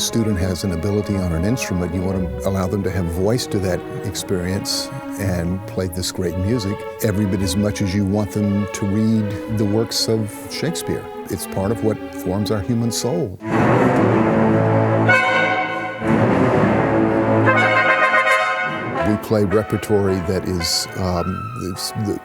student has an ability on an instrument, you want to allow them to have voice to that experience and play this great music every bit as much as you want them to read the works of Shakespeare. It's part of what forms our human soul. We play repertory that is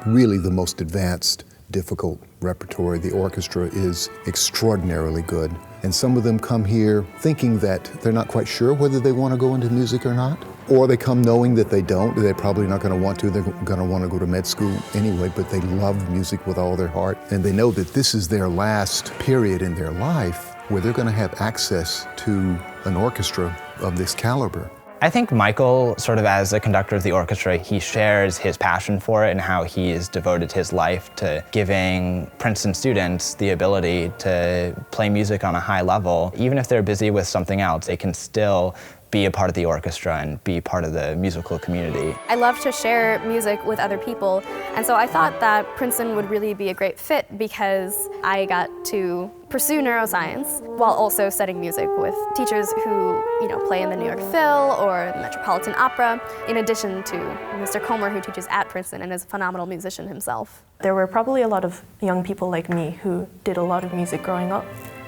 really the most advanced, difficult repertory. The orchestra is extraordinarily good. And some of them come here thinking that they're not quite sure whether they want to go into music or not. Or they come knowing that they don't. They're probably not going to want to. They're going to want to go to med school anyway, but they love music with all their heart. And they know that this is their last period in their life where they're going to have access to an orchestra of this caliber. I think Michael, sort of as a conductor of the orchestra, he shares his passion for it and how he has devoted his life to giving Princeton students the ability to play music on a high level. Even if they're busy with something else, they can still be a part of the orchestra and be part of the musical community. I love to share music with other people, and so I thought that Princeton would really be a great fit because I got to pursue neuroscience while also studying music with teachers who, play in the New York Phil or the Metropolitan Opera, in addition to Mr. Comer, who teaches at Princeton and is a phenomenal musician himself. There were probably a lot of young people like me who did a lot of music growing up,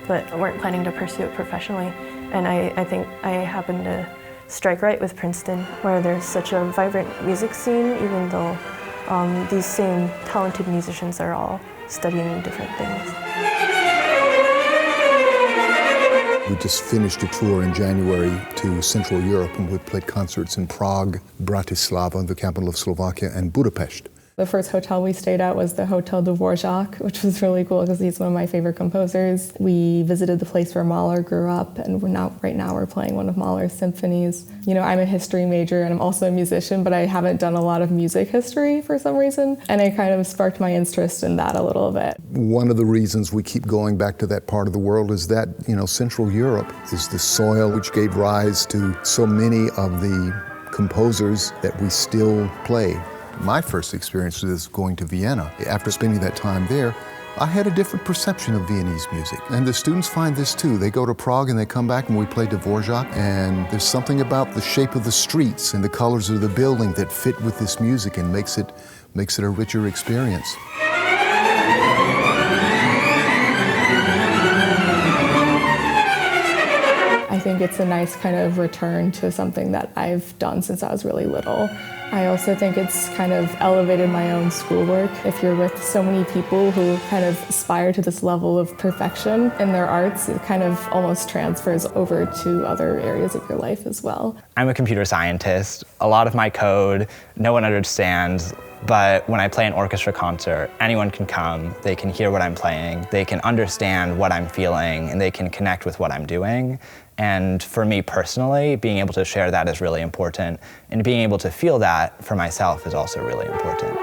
but weren't planning to pursue it professionally. And I think I happened to strike right with Princeton, where there's such a vibrant music scene, even though these same talented musicians are all studying different things. We just finished a tour in January to Central Europe, and we played concerts in Prague, Bratislava, the capital of Slovakia, and Budapest. The first hotel we stayed at was the Hotel Dvorak, which was really cool because he's one of my favorite composers. We visited the place where Mahler grew up, and right now we're playing one of Mahler's symphonies. I'm a history major and I'm also a musician, but I haven't done a lot of music history for some reason, and it kind of sparked my interest in that a little bit. One of the reasons we keep going back to that part of the world is that, Central Europe is the soil which gave rise to so many of the composers that we still play. My first experience was going to Vienna. After spending that time there, I had a different perception of Viennese music. And the students find this too. They go to Prague and they come back and we play Dvorak, and there's something about the shape of the streets and the colors of the building that fit with this music and makes it a richer experience. I think it's a nice kind of return to something that I've done since I was really little. I also think it's kind of elevated my own schoolwork. If you're with so many people who kind of aspire to this level of perfection in their arts, it kind of almost transfers over to other areas of your life as well. I'm a computer scientist. A lot of my code, no one understands. But when I play an orchestra concert, anyone can come, they can hear what I'm playing, they can understand what I'm feeling, and they can connect with what I'm doing. And for me personally, being able to share that is really important, and being able to feel that for myself is also really important.